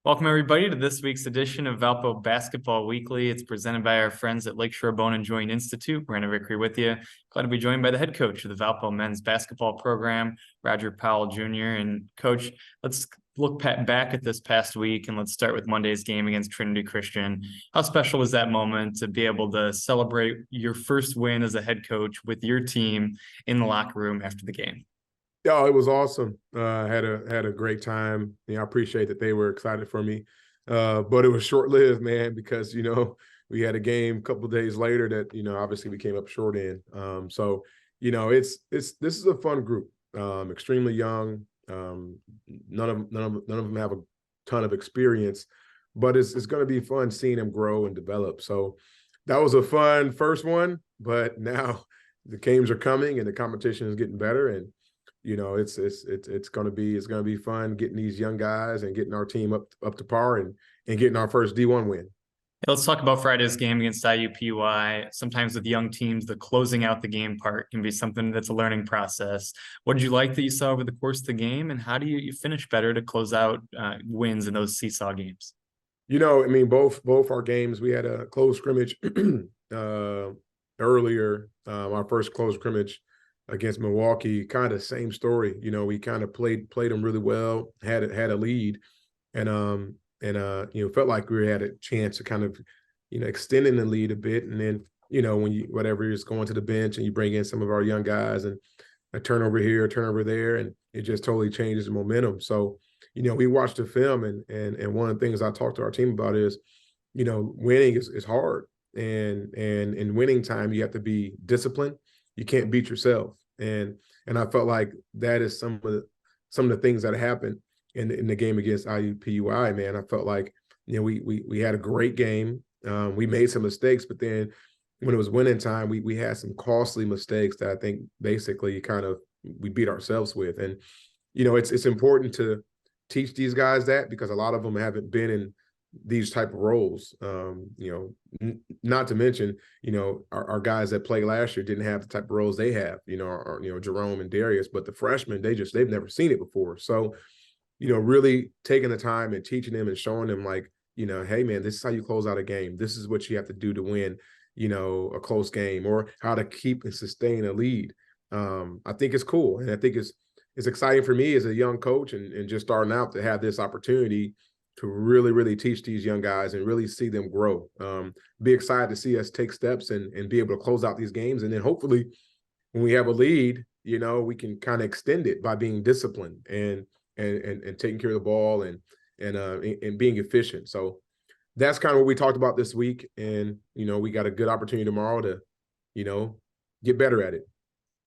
Welcome, everybody, to this week's edition of Valpo Basketball Weekly. It's presented by our friends at Lakeshore Bone and Joint Institute. Brandon Vickery with you. Glad to be joined by the head coach of the Valpo men's basketball program, Roger Powell Jr. And Coach, let's look back at this past week, and let's start with Monday's game against Trinity Christian. How special was that moment to be able to celebrate your first win as a head coach with your team in the locker room after the game? Yeah, it was awesome. Had a great time. I appreciate that they were excited for me, but it was short lived, man, because we had a game a couple of days later that obviously we came up short in. It's this is a fun group, extremely young. None of them have a ton of experience, but it's going to be fun seeing them grow and develop. So that was a fun first one, but now the games are coming and the competition is getting better, and it's gonna be fun getting these young guys and getting our team up to par and getting our first D1 win. Let's talk about Friday's game against IUPUI. Sometimes with young teams, the closing out the game part can be something that's a learning process. What did you like that you saw over the course of the game, and how do you finish better to close out wins in those seesaw games? Both our games, we had a close scrimmage earlier. Our first close scrimmage against Milwaukee, kind of same story. We kind of played them really well, had a lead, and felt like we had a chance to kind of extending the lead a bit. And then when you're just going to the bench and you bring in some of our young guys and a turnover here, a turnover there, and it just totally changes the momentum. So we watched the film, and one of the things I talked to our team about is winning is hard, and in winning time you have to be disciplined. You can't beat yourself. And I felt like that is some of the things that happened in the game against IUPUI, man. I felt like, we had a great game. We made some mistakes, but then when it was winning time, we had some costly mistakes that I think basically we beat ourselves with. And, it's important to teach these guys that, because a lot of them haven't been in these type of roles. Not to mention, our guys that played last year didn't have the type of roles they have, Jerome and Darius, but the freshmen, they've never seen it before. So, really taking the time and teaching them and showing them, like, hey man, this is how you close out a game. This is what you have to do to win, a close game, or how to keep and sustain a lead. I think it's cool. And I think it's exciting for me as a young coach and just starting out to have this opportunity to really, really teach these young guys and really see them grow. Be excited to see us take steps and be able to close out these games. And then hopefully when we have a lead, we can kind of extend it by being disciplined and taking care of the ball and being efficient. So that's kind of what we talked about this week. And, we got a good opportunity tomorrow to, get better at it.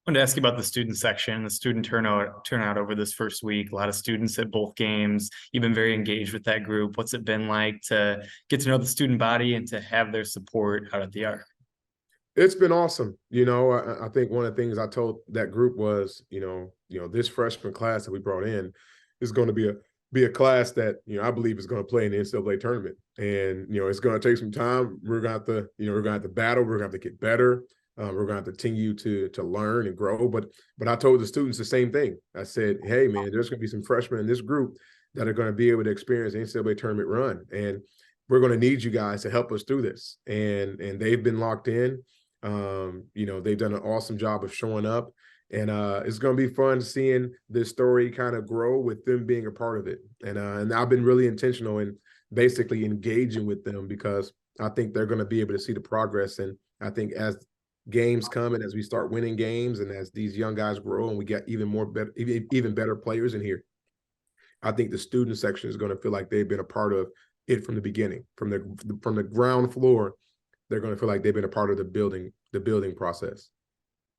I wanted to ask you about the student section, the student turnout over this first week. A lot of students at both games. You've been very engaged with that group. What's it been like to get to know the student body and to have their support out at the Arc? It's been awesome. I think one of the things I told that group was, this freshman class that we brought in is going to be a class that, I believe is going to play in the NCAA tournament. And, it's going to take some time. We're going to have to battle. We're going to have to get better. We're going to continue to learn and grow. But I told the students the same thing. I said, hey, man, there's going to be some freshmen in this group that are going to be able to experience the NCAA tournament run. And we're going to need you guys to help us through this. And they've been locked in. They've done an awesome job of showing up. And it's going to be fun seeing this story kind of grow with them being a part of it. And I've been really intentional in basically engaging with them, because I think they're going to be able to see the progress. And I think as games come and as we start winning games and as these young guys grow and we get even better players in here, I think the student section is going to feel like they've been a part of it from the beginning, from the ground floor. They're going to feel like they've been a part of the building process.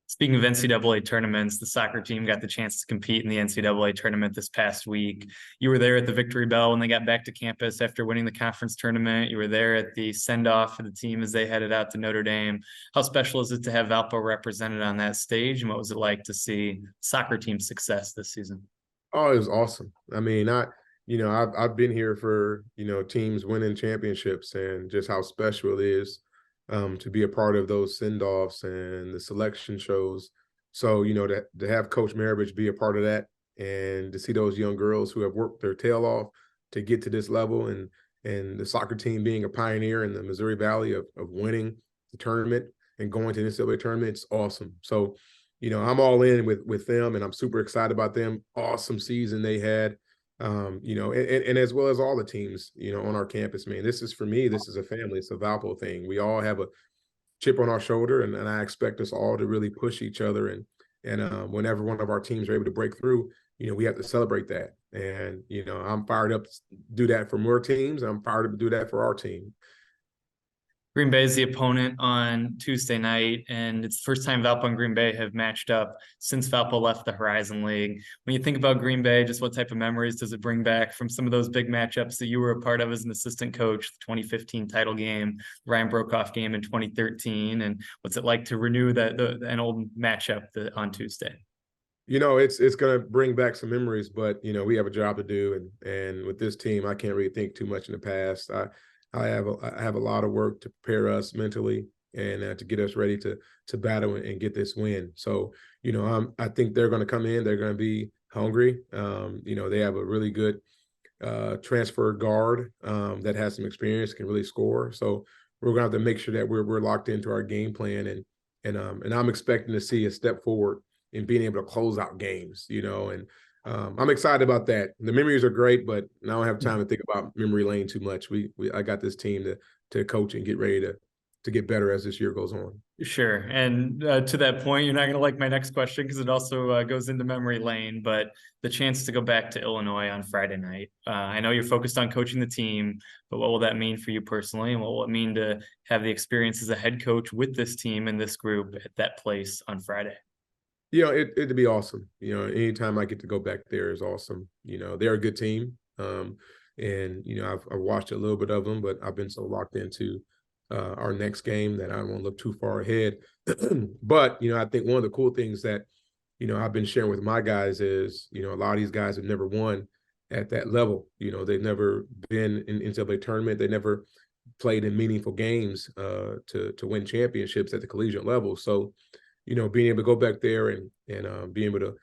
Speaking of NCAA tournaments, the soccer team got the chance to compete in the NCAA tournament this past week. You were there at the Victory Bell when they got back to campus after winning the conference tournament. You were there at the send-off for the team as they headed out to Notre Dame. How special is it to have Valpo represented on that stage, and what was it like to see soccer team success this season? Oh, it was awesome. I mean, I've been here for, teams winning championships, and just how special it is to be a part of those send-offs and the selection shows. So, to have Coach Maravich be a part of that and to see those young girls who have worked their tail off to get to this level, and the soccer team being a pioneer in the Missouri Valley of winning the tournament and going to the NCAA tournament, it's awesome. So, I'm all in with them, and I'm super excited about them. Awesome season they had. And as well as all the teams, on our campus, man. This is, for me, this is a family. It's a Valpo thing. We all have a chip on our shoulder, and I expect us all to really push each other. And whenever one of our teams are able to break through, we have to celebrate that. And, I'm fired up to do that for more teams. I'm fired up to do that for our team. Green Bay is the opponent on Tuesday night, and it's the first time Valpo and Green Bay have matched up since Valpo left the Horizon League. When you think about Green Bay, just what type of memories does it bring back from some of those big matchups that you were a part of as an assistant coach, the 2015 title game, Ryan Brokoff game in 2013, and what's it like to renew an old matchup on Tuesday? It's going to bring back some memories, but, we have a job to do. And with this team, I can't really think too much in the past. I have a lot of work to prepare us mentally and to get us ready to battle and get this win. So, I think they're going to come in. They're going to be hungry. They have a really good transfer guard that has some experience, can really score. So we're going to have to make sure that we're locked into our game plan. And I'm expecting to see a step forward in being able to close out games, and I'm excited about that. The memories are great, but I don't have time to think about memory lane too much. I got this team to coach and get ready to get better as this year goes on. Sure. And to that point, you're not going to like my next question because it also goes into memory lane, but the chance to go back to Illinois on Friday night. I know you're focused on coaching the team, but what will that mean for you personally? And what will it mean to have the experience as a head coach with this team and this group at that place on Friday? It'd be awesome. Anytime I get to go back there is awesome. They're a good team. And I've watched a little bit of them, but I've been so locked into our next game that I don't want to look too far ahead. But, I think one of the cool things that, I've been sharing with my guys is, a lot of these guys have never won at that level. They've never been in NCAA tournament. They never played in meaningful games to win championships at the collegiate level. So, being able to go back there and being able to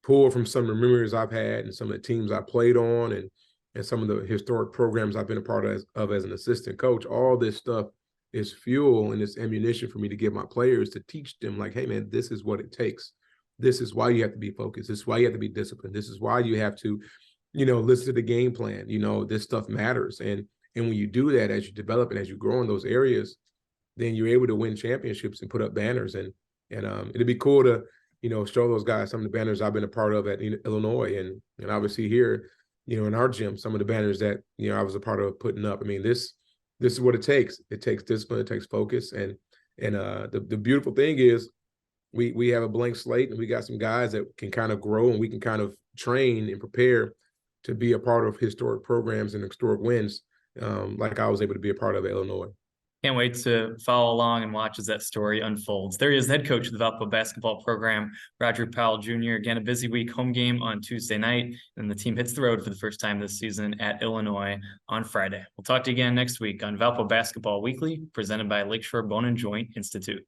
pull from some of the memories I've had and some of the teams I played on and some of the historic programs I've been a part of as an assistant coach, all this stuff is fuel and it's ammunition for me to give my players to teach them, like, hey, man, this is what it takes. This is why you have to be focused. This is why you have to be disciplined. This is why you have to, listen to the game plan. This stuff matters. And when you do that, as you develop and as you grow in those areas, then you're able to win championships and put up banners. And it'd be cool to, show those guys some of the banners I've been a part of at Illinois, and obviously here, in our gym, some of the banners that I was a part of putting up. I mean, this is what it takes. It takes discipline. It takes focus. And the beautiful thing is, we have a blank slate, and we got some guys that can kind of grow, and we can kind of train and prepare to be a part of historic programs and historic wins, like I was able to be a part of at Illinois. Can't wait to follow along and watch as that story unfolds. There he is, head coach of the Valpo basketball program, Roger Powell Jr. Again, a busy week, home game on Tuesday night, and the team hits the road for the first time this season at Illinois on Friday. We'll talk to you again next week on Valpo Basketball Weekly, presented by Lakeshore Bone and Joint Institute.